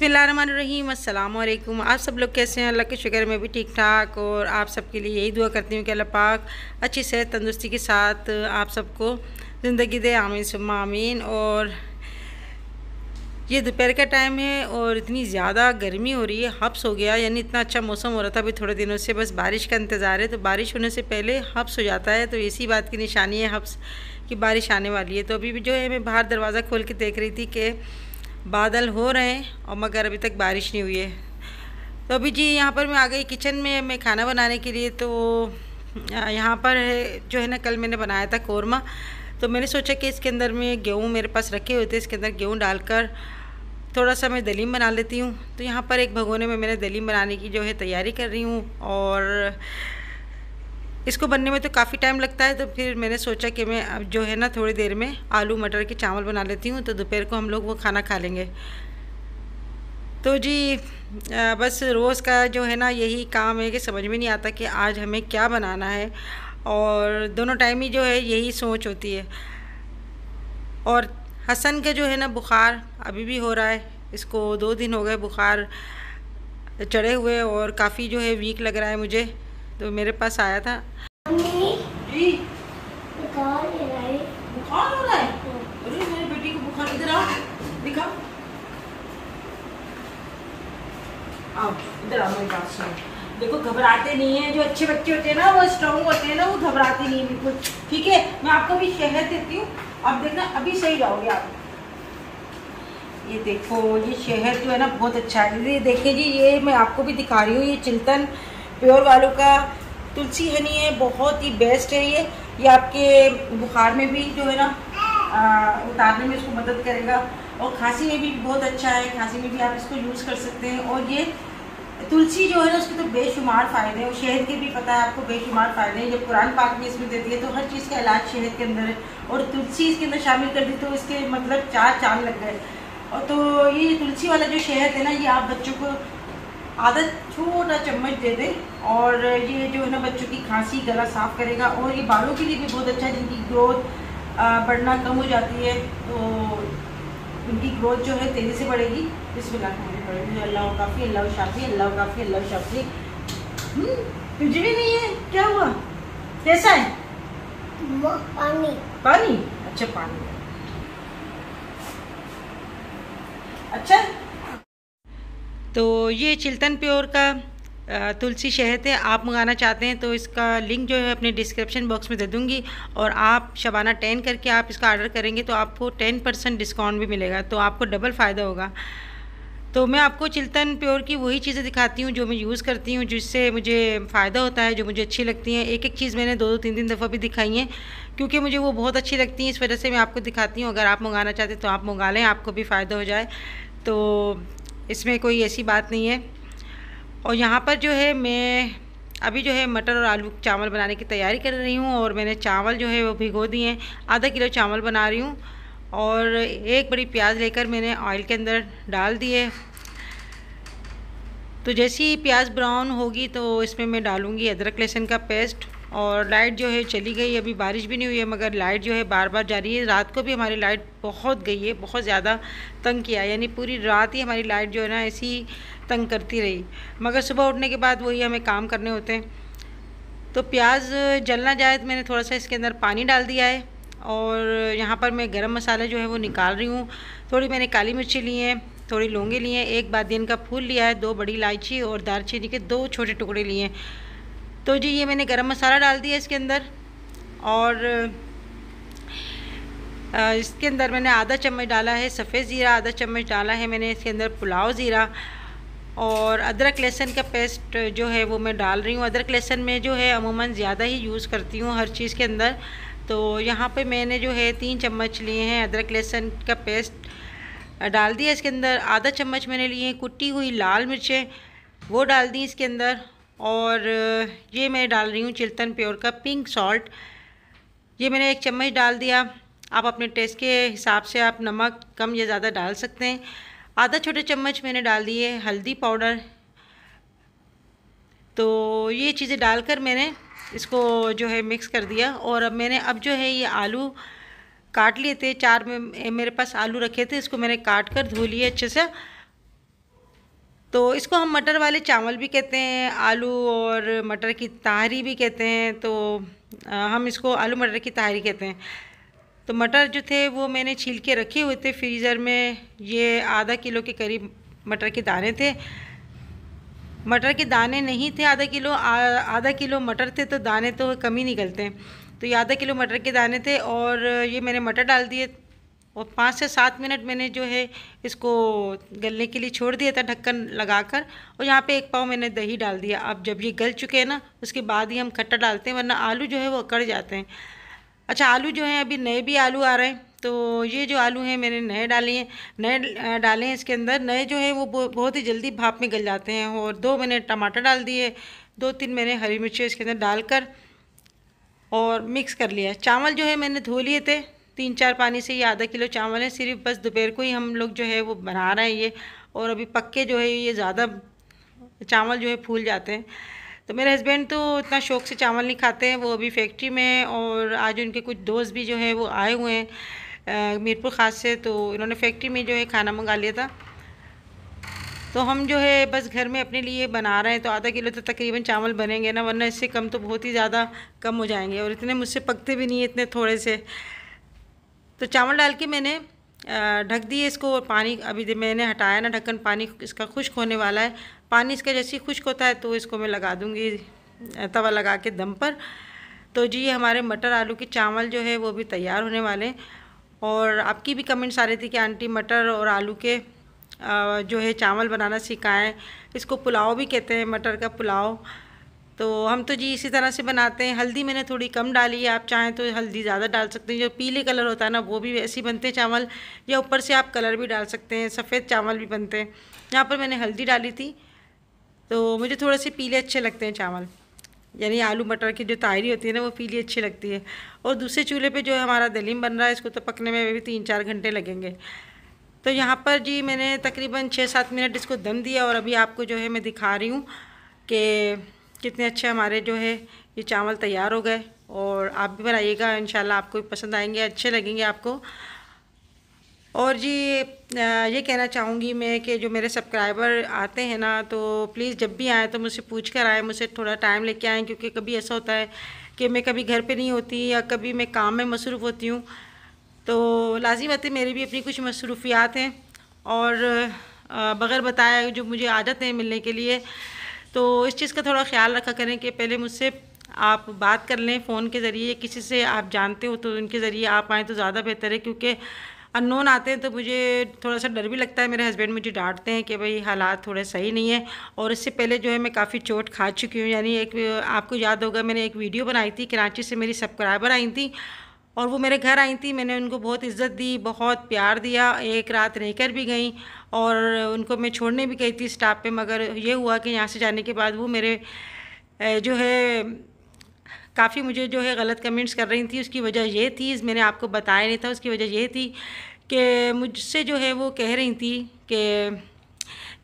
बिस्मिल्लाहिर्रहमानिर्रहीम, अस्सलाम वालेकुम। आप सब लोग कैसे हैं? अल्लाह के शुक्र में भी ठीक ठाक। और आप सबके लिए यही दुआ करती हूँ कि अल्लाह पाक अच्छी सेहत तंदुरुस्ती के साथ आप सबको ज़िंदगी दे, आमीन सुम्मा आमीन। और ये दोपहर का टाइम है और इतनी ज़्यादा गर्मी हो रही है, हब्स हो गया। यानी इतना अच्छा मौसम हो रहा था अभी थोड़े दिनों से, बस बारिश का इंतज़ार है। तो बारिश होने से पहले हब्स हो जाता है, तो इसी बात की निशानी है हब्स कि बारिश आने वाली है। तो अभी भी जो है मैं बाहर दरवाज़ा खोल के देख रही थी कि बादल हो रहे हैं और मगर अभी तक बारिश नहीं हुई है। तो अभी जी यहाँ पर मैं आ गई किचन में मैं खाना बनाने के लिए। तो यहाँ पर जो है ना, कल मैंने बनाया था कौरमा। तो मैंने सोचा कि इसके अंदर में गेहूँ मेरे पास रखे हुए थे, इसके अंदर गेहूँ डालकर थोड़ा सा मैं दलीम बना लेती हूँ। तो यहाँ पर एक भगोने में मैंने दलीम बनाने की जो है तैयारी कर रही हूँ। और इसको बनने में तो काफ़ी टाइम लगता है, तो फिर मैंने सोचा कि मैं अब जो है ना थोड़ी देर में आलू मटर के चावल बना लेती हूँ, तो दोपहर को हम लोग वो खाना खा लेंगे। तो जी बस रोज़ का जो है ना यही काम है कि समझ में नहीं आता कि आज हमें क्या बनाना है, और दोनों टाइम ही जो है यही सोच होती है। और हसन का जो है ना बुखार अभी भी हो रहा है, इसको 2 दिन हो गए बुखार चढ़े हुए और काफ़ी जो है वीक लग रहा है मुझे। तो मेरे पास आया था जी, बुखार हो रहा है। अरे मेरी बेटी को बुखार, इधर आओ, दिखाओ, आओ इधर आओ, मेरी बात सुनो। देखो घबराते नहीं है, जो अच्छे बच्चे होते हैं ना वो स्ट्रॉन्ग होते हैं ना, वो घबराते नहीं है बिल्कुल। ठीक है, मैं आपको भी शहद देती हूँ, अब देखना अभी सही जाओगे आप। ये देखो, ये शहद जो है ना बहुत अच्छा है। ये देखिए जी, ये मैं आपको भी दिखा रही हूँ, ये चिल्तन प्योर वालों का तुलसी हनी है, बहुत ही बेस्ट है ये आपके बुखार में भी जो है ना उतारने में इसको मदद करेगा। और खांसी में भी बहुत अच्छा है, खांसी में भी आप इसको यूज़ कर सकते हैं। और ये तुलसी जो है ना उसके तो बेशुमार फ़ायदे हैं, और शहद के भी पता है आपको बेशुमार फ़ायदे हैं। जब कुरान पाक में इसमें दे दिए तो हर चीज़ का इलाज शहद के अंदर है, और तुलसी इसके अंदर शामिल कर दी तो इसके मतलब 4 चांद लग गए। और तो ये तुलसी वाला जो शहद है ना, ये आप बच्चों को आदत छोटा चम्मच दे दें, और ये जो है ना बच्चों की खांसी गला साफ़ करेगा। और ये बालों के लिए भी बहुत अच्छा है, जिनकी ग्रोथ बढ़ना कम हो जाती है, तो उनकी ग्रोथ जो है तेज़ी से बढ़ेगी। बिस्मिल्लाह, अल्लाह काफ़ी, अल्लाह शाफी, अल्लाह काफ़ी, अल्लाह शाफी। तुझे भी नहीं है? क्या हुआ? कैसा है? पानी पानी, अच्छा पानी, अच्छा। तो ये चिल्तन प्योर का तुलसी शहद है। आप मंगाना चाहते हैं तो इसका लिंक जो है अपने डिस्क्रिप्शन बॉक्स में दे दूँगी, और आप शबाना 10 करके आप इसका ऑर्डर करेंगे तो आपको 10% डिस्काउंट भी मिलेगा, तो आपको डबल फ़ायदा होगा। तो मैं आपको चिल्तन प्योर की वही चीज़ें दिखाती हूँ जो मैं यूज़ करती हूँ, जिससे मुझे फ़ायदा होता है, जो मुझे अच्छी लगती हैं। एक एक चीज़ मैंने 2-2 3-3 दफ़ा भी दिखाई हैं, क्योंकि मुझे वो बहुत अच्छी लगती हैं, इस वजह से मैं आपको दिखाती हूँ। अगर आप मंगाना चाहते हैं तो आप मंगा लें, आपको भी फ़ायदा हो जाए, तो इसमें कोई ऐसी बात नहीं है। और यहाँ पर जो है मैं अभी जो है मटर और आलू चावल बनाने की तैयारी कर रही हूँ, और मैंने चावल जो है वो भिगो दिए हैं। आधा किलो चावल बना रही हूँ, और एक बड़ी प्याज लेकर मैंने ऑयल के अंदर डाल दिए। तो जैसे ही प्याज ब्राउन होगी तो इसमें मैं डालूँगी अदरक लहसुन का पेस्ट। और लाइट जो है चली गई, अभी बारिश भी नहीं हुई है, मगर लाइट जो है बार बार जा रही है। रात को भी हमारी लाइट बहुत गई है, बहुत ज़्यादा तंग किया, यानी पूरी रात ही हमारी लाइट जो है ना ऐसी तंग करती रही। मगर सुबह उठने के बाद वही हमें काम करने होते हैं। तो प्याज जल ना जाए तो मैंने थोड़ा सा इसके अंदर पानी डाल दिया है, और यहाँ पर मैं गरम मसाला जो है वो निकाल रही हूँ। थोड़ी मैंने काली मिर्ची ली हैं, थोड़ी लौंगे लिए हैं, एक बादियन का फूल लिया है, 2 बड़ी इलायची और दालचीनी के 2 छोटे टुकड़े लिए हैं। तो जी ये मैंने गरम मसाला डाल दिया इसके अंदर, और इसके अंदर मैंने आधा चम्मच डाला है सफ़ेद ज़ीरा, आधा चम्मच डाला है मैंने इसके अंदर पुलाव ज़ीरा, और अदरक लहसुन का पेस्ट जो है वो मैं डाल रही हूँ। अदरक लहसुन में जो है अमूमन ज़्यादा ही यूज़ करती हूँ हर चीज़ के अंदर। तो यहाँ पे मैंने जो है 3 चम्मच लिए हैं अदरक लहसुन का पेस्ट डाल दिया इसके अंदर। आधा चम्मच मैंने लिए हैं कुटी हुई लाल मिर्चें, वो डाल दी इसके अंदर। और ये मैं डाल रही हूँ चिल्तन प्योर का पिंक सॉल्ट, ये मैंने 1 चम्मच डाल दिया। आप अपने टेस्ट के हिसाब से आप नमक कम या ज़्यादा डाल सकते हैं। आधा छोटे चम्मच मैंने डाल दिए हल्दी पाउडर। तो ये चीज़ें डालकर मैंने इसको जो है मिक्स कर दिया। और अब मैंने जो है ये आलू काट लिए थे, 4 में मेरे पास आलू रखे थे, इसको मैंने काट कर धो लिए अच्छे से। तो इसको हम मटर वाले चावल भी कहते हैं, आलू और मटर की ताहरी भी कहते हैं। तो हम इसको आलू मटर की ताहरी कहते हैं। तो मटर जो थे वो मैंने छील के रखे हुए थे फ्रीज़र में। ये आधा किलो के करीब मटर के दाने थे। मटर के दाने नहीं थे आधा किलो मटर थे, तो दाने तो कम ही निकलते हैं। तो ये आधा किलो मटर के दाने थे और ये मैंने मटर डाल दिए और 5 से 7 मिनट मैंने जो है इसको गलने के लिए छोड़ दिया था ढक्कन लगाकर। और यहाँ पे 1 पाव मैंने दही डाल दिया। अब जब ये गल चुके हैं ना, उसके बाद ही हम खट्टा डालते हैं, वरना आलू जो है वो अकड़ जाते हैं। अच्छा, आलू जो हैं अभी नए भी आलू आ रहे हैं, तो ये जो आलू हैं मैंने नए डाले हैं इसके अंदर। नए जो हैं वो बहुत ही जल्दी भाप में गल जाते हैं। और 2 मैंने टमाटर डाल दिए, 2-3 मैंने हरी मिर्ची इसके अंदर डालकर और मिक्स कर लिया। चावल जो है मैंने धो लिए थे 3-4 पानी से। ये आधा किलो चावल है, सिर्फ बस दोपहर को ही हम लोग जो है वो बना रहे हैं ये। और अभी पक्के जो है ये ज़्यादा चावल जो है फूल जाते हैं। तो मेरे हस्बैंड तो इतना शौक़ से चावल नहीं खाते हैं, वो अभी फैक्ट्री में। और आज उनके कुछ दोस्त भी जो है वो आए हुए हैं मीरपुर ख़ास से, तो इन्होंने फैक्ट्री में जो है खाना मंगा लिया था। तो हम जो है बस घर में अपने लिए बना रहे हैं। तो आधा किलो तो तकरीबन चावल बनेंगे ना, वरना इससे कम तो बहुत ही ज़्यादा कम हो जाएंगे। और इतने मुझसे पकते भी नहीं है, इतने थोड़े से। तो चावल डाल के मैंने ढक दिए इसको। और पानी अभी मैंने हटाया ना ढक्कन, पानी इसका खुश्क होने वाला है। पानी इसका जैसे ही खुश्क होता है तो इसको मैं लगा दूँगी तवा लगा के दम पर। तो जी हमारे मटर आलू के चावल जो है वो भी तैयार होने वाले हैं। और आपकी भी कमेंट्स आ रही थी कि आंटी मटर और आलू के जो है चावल बनाना सिखाएं। इसको पुलाव भी कहते हैं, मटर का पुलाव। तो हम तो जी इसी तरह से बनाते हैं। हल्दी मैंने थोड़ी कम डाली है, आप चाहें तो हल्दी ज़्यादा डाल सकते हैं। जो पीले कलर होता है ना, वो भी वैसे ही बनते हैं चावल, या ऊपर से आप कलर भी डाल सकते हैं, सफ़ेद चावल भी बनते हैं। यहाँ पर मैंने हल्दी डाली थी, तो मुझे थोड़े से पीले अच्छे लगते हैं चावल, यानी आलू मटर की जो ताहरी होती है ना वो पीली अच्छी लगती है। और दूसरे चूल्हे पे जो है हमारा दलीम बन रहा है, इसको तो पकने में भी 3-4 घंटे लगेंगे। तो यहाँ पर जी मैंने तकरीबन 6-7 मिनट इसको दम दिया। और अभी आपको जो है मैं दिखा रही हूँ कि कितने अच्छे हमारे जो है ये चावल तैयार हो गए। और आप भी बनाइएगा, इंशाल्लाह आपको भी पसंद आएंगे, अच्छे लगेंगे आपको। और जी ये कहना चाहूँगी मैं कि जो मेरे सब्सक्राइबर आते हैं ना, तो प्लीज़ जब भी आएँ तो मुझसे पूछ कर आएँ, मुझसे थोड़ा टाइम लेके आएँ। क्योंकि कभी ऐसा होता है कि मैं कभी घर पे नहीं होती या कभी मैं काम में मसरूफ़ होती हूँ। तो लाज़िम बात है, मेरी भी अपनी कुछ मसरूफ़ियात हैं और बग़ैर बताए जो मुझे आदत है मिलने के लिए। तो इस चीज़ का थोड़ा ख्याल रखा करें कि पहले मुझसे आप बात कर लें फ़ोन के ज़रिए, किसी से आप जानते हो तो उनके ज़रिए आप आएँ तो ज़्यादा बेहतर है। क्योंकि अननोन आते हैं तो मुझे थोड़ा सा डर भी लगता है। मेरे हस्बैंड मुझे डांटते हैं कि भाई हालात थोड़े सही नहीं है। और इससे पहले जो है मैं काफ़ी चोट खा चुकी हूँ। यानी एक आपको याद होगा मैंने एक वीडियो बनाई थी, कराची से मेरी सब्सक्राइबर आई थी और वो मेरे घर आई थी। मैंने उनको बहुत इज़्ज़त दी, बहुत प्यार दिया, एक रात रहकर भी गई और उनको मैं छोड़ने भी गई थी स्टॉप पे। मगर ये हुआ कि यहाँ से जाने के बाद वो मेरे जो है काफ़ी मुझे जो है गलत कमेंट्स कर रही थी। उसकी वजह ये थी, मैंने आपको बताया नहीं था, उसकी वजह ये थी कि मुझसे जो है वो कह रही थी कि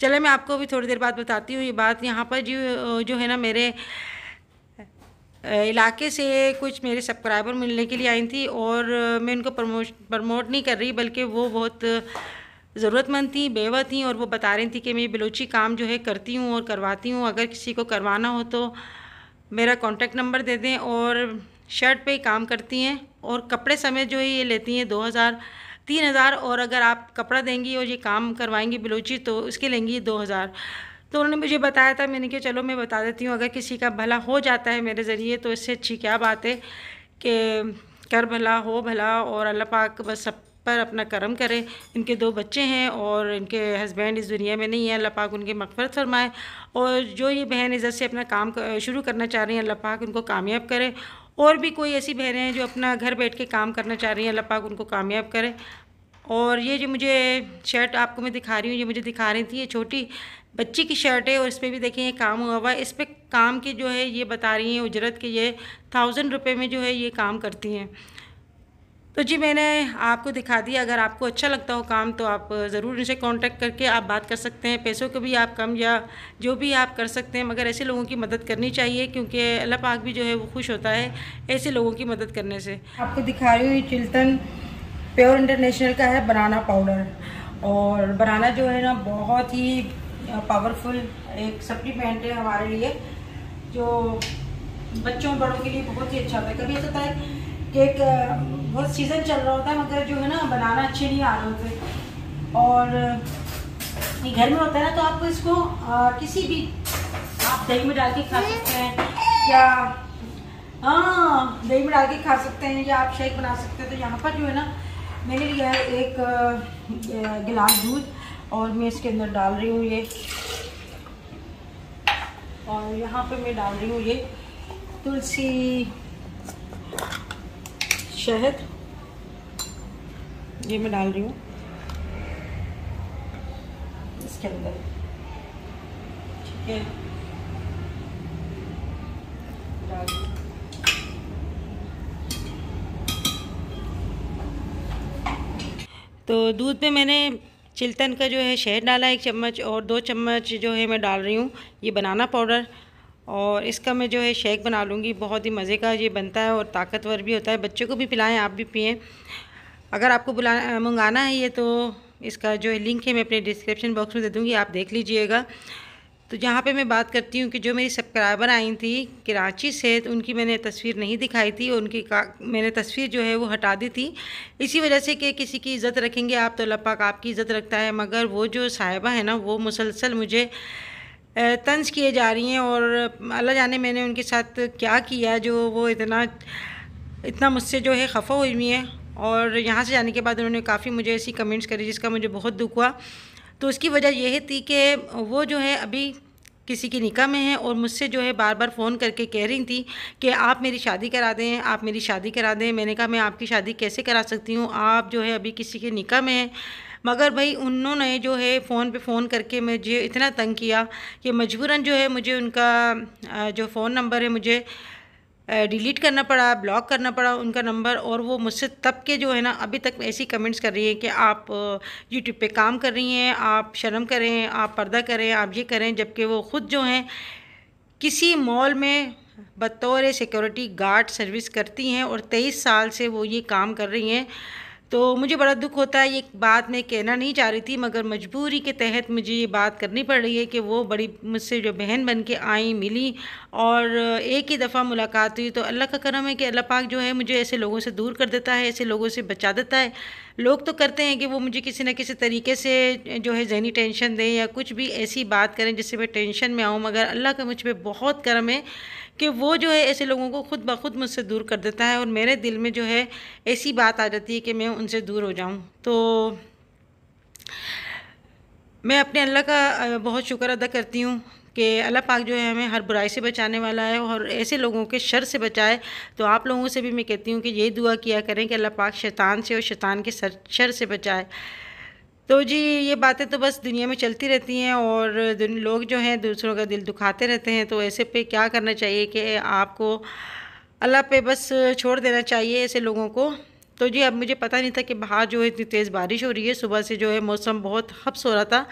चले मैं आपको भी थोड़ी देर बाद बताती हूँ ये बात। यहाँ पर जो है ना मेरे इलाके से कुछ मेरे सब्सक्राइबर मिलने के लिए आई थी और मैं उनको प्रमोट नहीं कर रही, बल्कि वो बहुत ज़रूरतमंद थी, बेवा थी। और वो बता रही थी कि मैं बलोची काम जो है करती हूँ और करवाती हूँ, अगर किसी को करवाना हो तो मेरा कॉन्टेक्ट नंबर दे दें। और शर्ट पे ही काम करती हैं और कपड़े समेत जो है ये लेती हैं 2000-3000। और अगर आप कपड़ा देंगी और ये काम करवाएंगी बलोची तो उसके लेंगी 2000। तो उन्होंने मुझे बताया था, मैंने कहा चलो मैं बता देती हूँ, अगर किसी का भला हो जाता है मेरे ज़रिए तो इससे अच्छी क्या बात है कि कर भला हो भला। और अल्लाह पाक बस सब पर अपना करम करे। इनके 2 बच्चे हैं और इनके हस्बैंड इस दुनिया में नहीं है, अल्लाह पाक उनकी मग़फ़िरत फरमाए। और जो ये बहन इज़्ज़त से अपना काम शुरू करना चाह रही हैं, अल्लाह पाक उनको कामयाब करे। और भी कोई ऐसी बहनें हैं जो अपना घर बैठ के काम करना चाह रही हैं, अल्लाह पाक उनको कामयाब करे। और ये जो मुझे शर्ट आपको मैं दिखा रही हूँ, ये मुझे दिखा रही थी, ये छोटी बच्ची की शर्ट है और इस पर भी देखें ये काम हुआ हुआ है। इस पर काम की जो है ये बता रही हैं उजरत के ये 1000 रुपये में जो है ये काम करती हैं। तो जी मैंने आपको दिखा दिया। अगर आपको अच्छा लगता हो काम तो आप ज़रूर इनसे कांटेक्ट करके आप बात कर सकते हैं। पैसों को भी आप कम या जो भी आप कर सकते हैं, मगर ऐसे लोगों की मदद करनी चाहिए क्योंकि अल्लाह पाक भी जो है वो खुश होता है ऐसे लोगों की मदद करने से। आपको दिखा रही हूँ ये चिल्टन प्योर इंटरनेशनल का है बनाना पाउडर। और बनाना जो है ना बहुत ही पावरफुल एक सप्लीमेंट है हमारे लिए, जो बच्चों बड़ों के लिए बहुत ही अच्छा होता है। कभी ऐसा होता है कि एक बहुत सीज़न चल रहा होता है मगर जो है ना बनाना अच्छे नहीं आ रहे होते, और ये घर में होता है ना, तो आप इसको किसी भी आप दही में डाल के खा सकते हैं, या दही में डाल के खा सकते हैं, या आप शेक बना सकते हैं। तो यहाँ पर जो है ना मैंने लिया है एक गिलास दूध, और मैं इसके अंदर डाल रही हूँ ये, और यहाँ पे मैं डाल रही हूँ ये तुलसी शहद, ये मैं डाल रही हूँ इसके अंदर, ठीक है। तो दूध में मैंने चिल्तन का जो है शहद डाला 1 चम्मच, और 2 चम्मच जो है मैं डाल रही हूँ ये बनाना पाउडर, और इसका मैं जो है शेक बना लूँगी। बहुत ही मज़े का ये बनता है और ताकतवर भी होता है। बच्चों को भी पिलाएं, आप भी पिएं। अगर आपको मंगाना है ये, तो इसका जो है लिंक है मैं अपने डिस्क्रिप्शन बॉक्स में दे दूँगी, आप देख लीजिएगा। तो जहाँ पे मैं बात करती हूँ कि जो मेरी सब्सक्राइबर आई थी कराची से, तो उनकी मैंने तस्वीर नहीं दिखाई थी, उनकी मैंने तस्वीर जो है वो हटा दी थी, इसी वजह से कि किसी की इज़्ज़त रखेंगे आप तो अल्लाह पाक आपकी इज़्ज़त रखता है। मगर वो जो साहिबा है ना, वो मुसलसल मुझे तंज किए जा रही हैं, और अल्लाह जाने मैंने उनके साथ क्या किया जो वो इतना मुझसे जो है खफा हुई हुई हैं। और यहाँ से जाने के बाद उन्होंने काफ़ी मुझे ऐसी कमेंट्स करी जिसका मुझे बहुत दुख हुआ। तो उसकी वजह यह थी कि वो जो है अभी किसी की निकाह में है, और मुझसे जो है बार बार फ़ोन करके कह रही थी कि आप मेरी शादी करा दें, आप मेरी शादी करा दें। मैंने कहा मैं आपकी शादी कैसे करा सकती हूँ, आप जो है अभी किसी के निकाह में हैं। मगर भाई उन्होंने जो है फ़ोन पे फ़ोन करके मुझे इतना तंग किया कि मजबूरन जो है मुझे उनका जो फ़ोन नंबर है मुझे डिलीट करना पड़ा, ब्लॉक करना पड़ा उनका नंबर। और वो मुझसे तब के जो है ना अभी तक ऐसी कमेंट्स कर रही हैं कि आप यूट्यूब पे काम कर रही हैं, आप शर्म करें, आप पर्दा करें, आप ये करें, जबकि वो ख़ुद जो हैं किसी मॉल में बतौर सिक्योरिटी गार्ड सर्विस करती हैं, और 23 साल से वो ये काम कर रही हैं। तो मुझे बड़ा दुख होता है, ये बात मैं कहना नहीं चाह रही थी, मगर मजबूरी के तहत मुझे ये बात करनी पड़ रही है कि वो बड़ी मुझसे जो बहन बन के आई, मिली, और एक ही दफ़ा मुलाकात हुई। तो अल्लाह का करम है कि अल्लाह पाक जो है मुझे ऐसे लोगों से दूर कर देता है, ऐसे लोगों से बचा देता है। लोग तो करते हैं कि वो मुझे किसी न किसी तरीके से जो है ज़हनी टेंशन दें या कुछ भी ऐसी बात करें जिससे मैं टेंशन में आऊँ, मगर अल्लाह का मुझ पर बहुत करम है कि वो जो है ऐसे लोगों को खुद ब खुद मुझसे दूर कर देता है, और मेरे दिल में जो है ऐसी बात आ जाती है कि मैं उनसे दूर हो जाऊं। तो मैं अपने अल्लाह का बहुत शुक्र अदा करती हूँ कि अल्लाह पाक जो है हमें हर बुराई से बचाने वाला है और ऐसे लोगों के शर से बचाए। तो आप लोगों से भी मैं कहती हूँ कि यही दुआ किया करें कि अल्लाह पाक शैतान से और शैतान के शर से बचाए। तो जी ये बातें तो बस दुनिया में चलती रहती हैं, और लोग जो हैं दूसरों का दिल दुखाते रहते हैं। तो ऐसे पे क्या करना चाहिए कि आपको अल्लाह पे बस छोड़ देना चाहिए ऐसे लोगों को। तो जी अब मुझे पता नहीं था कि बाहर जो है इतनी तेज़ बारिश हो रही है। सुबह से जो है मौसम बहुत हब्स हो रहा था,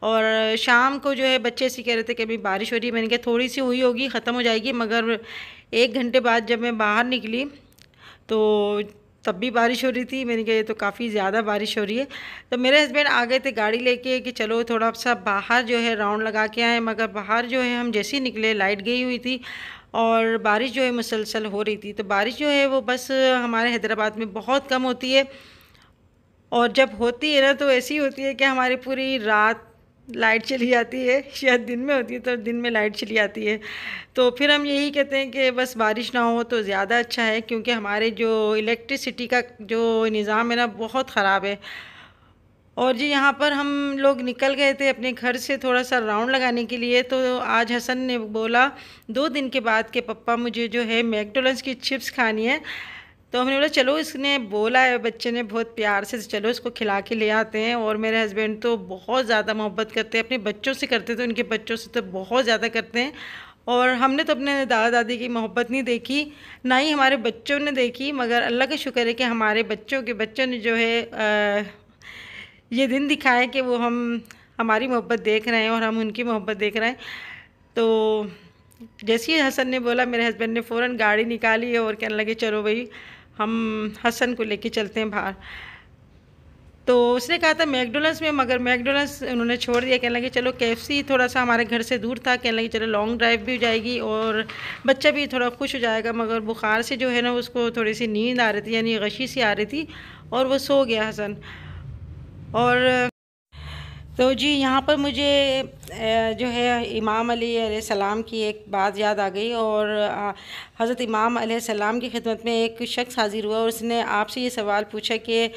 और शाम को जो है बच्चे ऐसे कह रहे थे कि अभी बारिश हो रही है। मैंने कहा थोड़ी सी हुई होगी, ख़त्म हो जाएगी। मगर 1 घंटे बाद जब मैं बाहर निकली तो तब भी बारिश हो रही थी। मैंने कहा ये तो काफ़ी ज़्यादा बारिश हो रही है। तो मेरे हस्बैंड आ गए थे गाड़ी लेके कि चलो थोड़ा सा बाहर जो है राउंड लगा के आए। मगर बाहर जो है हम जैसे ही निकले लाइट गई हुई थी और बारिश जो है मुसलसल हो रही थी। तो बारिश जो है वो बस हमारे हैदराबाद में बहुत कम होती है, और जब होती है ना तो ऐसी होती है कि हमारी पूरी रात लाइट चली जाती है। शायद दिन में होती है तो दिन में लाइट चली जाती है। तो फिर हम यही कहते हैं कि बस बारिश ना हो तो ज़्यादा अच्छा है, क्योंकि हमारे जो इलेक्ट्रिसिटी का जो निज़ाम है ना बहुत ख़राब है। और जी यहाँ पर हम लोग निकल गए थे अपने घर से थोड़ा सा राउंड लगाने के लिए। तो आज हसन ने बोला 2 दिन के बाद कि पप्पा मुझे जो है मैकडॉनल्ड्स की चिप्स खानी है। तो हमने बोला चलो, इसने बोला है बच्चे ने बहुत प्यार से, चलो इसको खिला के ले आते हैं। और मेरे हस्बैंड तो बहुत ज़्यादा मोहब्बत करते हैं, अपने बच्चों से करते तो उनके बच्चों से तो बहुत ज़्यादा करते हैं। और हमने तो अपने दादा दादी की मोहब्बत नहीं देखी, ना ही हमारे बच्चों ने देखी। मगर अल्लाह का शुक्र है कि हमारे बच्चों के बच्चों ने जो है ये दिन दिखाए कि वो हमारी मोहब्बत देख रहे हैं और हम उनकी मोहब्बत देख रहे हैं। तो जैसे ही हसन ने बोला मेरे हस्बैंड ने फ़ौरन गाड़ी निकाली और कहने लगे चलो भाई हम हसन को लेके चलते हैं बाहर। तो उसने कहा था मैकडोनल्ड्स में, मगर मैकडोनल्ड्स उन्होंने छोड़ दिया। कहने लगे चलो KFC थोड़ा सा हमारे घर से दूर था, कहने लगे चलो लॉन्ग ड्राइव भी हो जाएगी और बच्चा भी थोड़ा खुश हो जाएगा। मगर बुखार से जो है ना उसको थोड़ी सी नींद आ रही थी, यानी गशी सी आ रही थी और वो सो गया हसन। और तो जी यहाँ पर मुझे जो है इमाम अलैहिस्सलाम की एक बात याद आ गई। और हज़रत इमाम अलैहिस्सलाम की खिदमत में एक शख्स हाज़िर हुआ और उसने आपसे ये सवाल पूछा कि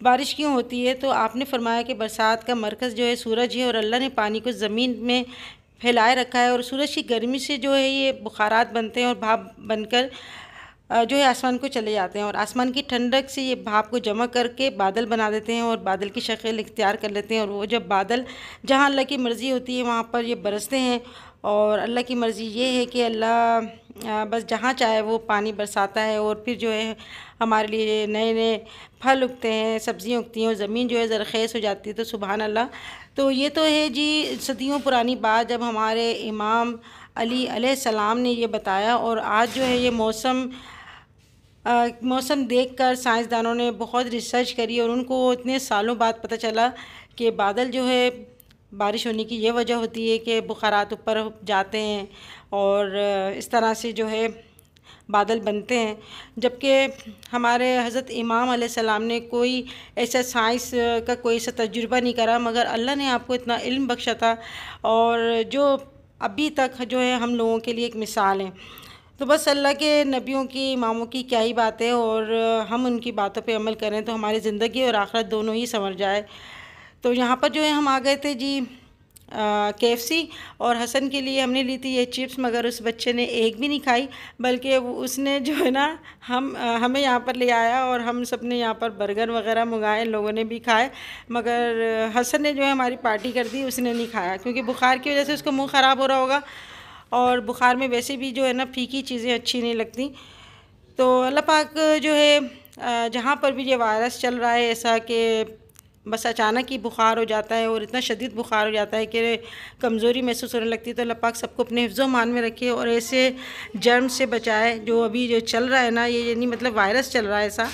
बारिश क्यों होती है। तो आपने फरमाया कि बरसात का मरकज़ जो है सूरज है और अल्लाह ने पानी को ज़मीन में फैलाए रखा है और सूरज की गर्मी से जो है ये बुखारात बनते हैं और भाप बनकर जो है आसमान को चले जाते हैं और आसमान की ठंडक से ये भाप को जमा करके बादल बना देते हैं और बादल की शक्ल इख्तियार कर लेते हैं। और वो जब बादल जहाँ अल्लाह की मर्ज़ी होती है वहाँ पर ये बरसते हैं। और अल्लाह की मर्ज़ी ये है कि अल्लाह बस जहाँ चाहे वो पानी बरसाता है और फिर जो है हमारे लिए नए नए फल उगते हैं, सब्ज़ियाँ उगती हैं और ज़मीन जो है ज़रख़ेज़ हो जाती है। तो सुभान अल्लाह। तो ये तो है जी सदियों पुरानी बात, जब हमारे इमाम अली अलैहिस्सलाम ने ये बताया। और आज जो है ये मौसम देखकर साइंसदानों ने बहुत रिसर्च करी और उनको इतने सालों बाद पता चला कि बादल जो है बारिश होने की ये वजह होती है कि बुखारात ऊपर जाते हैं और इस तरह से जो है बादल बनते हैं। जबकि हमारे हज़रत इमाम अलैहिस्सलाम ने कोई ऐसा साइंस का कोई ऐसा तजुर्बा नहीं करा, मगर अल्लाह ने आपको इतना इल्म बख्शा था और जो अभी तक जो है हम लोगों के लिए एक मिसाल है। तो बस अल्लाह के नबियों की इमामों की क्या ही बात है, और हम उनकी बातों पे अमल करें तो हमारी ज़िंदगी और आखिरत दोनों ही संवर जाए। तो यहाँ पर जो है हम आ गए थे जी KFC और हसन के लिए हमने ली थी ये चिप्स, मगर उस बच्चे ने एक भी नहीं खाई, बल्कि उसने जो है ना हमें यहाँ पर ले आया और हम सब ने यहाँ पर बर्गर वगैरह मंगाए, लोगों ने भी खाए। मगर हसन ने जो है हमारी पार्टी कर दी, उसने नहीं खाया क्योंकि बुखार की वजह से उसका मुँह ख़राब हो रहा होगा और बुखार में वैसे भी जो है ना फीकी चीज़ें अच्छी नहीं लगती। तो अल्लाह पाक जो है जहाँ पर भी ये वायरस चल रहा है ऐसा कि बस अचानक ही बुखार हो जाता है और इतना शदीद बुखार हो जाता है कि कमज़ोरी महसूस होने लगती है। तो अल्लाह पाक सबको अपने हिफ्ज़ मान में रखे और ऐसे जर्म से बचाए जो अभी जो चल रहा है ना, ये यानी मतलब वायरस चल रहा है ऐसा।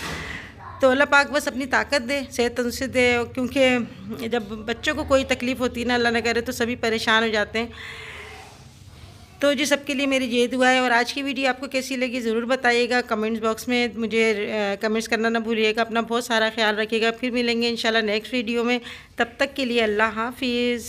तो अल्लाह पाक बस अपनी ताकत दे, सेहत तंदुरुस्ती दे, क्योंकि जब बच्चों को कोई तकलीफ़ होती है ना, अल्लाह न करे, तो सभी परेशान हो जाते हैं। तो जी सबके लिए मेरी ये दुआ है। और आज की वीडियो आपको कैसी लगी ज़रूर बताइएगा, कमेंट्स बॉक्स में मुझे कमेंट्स करना ना भूलिएगा। अपना बहुत सारा ख्याल रखिएगा। फिर मिलेंगे इंशाल्लाह नेक्स्ट वीडियो में, तब तक के लिए अल्लाह हाफिज़।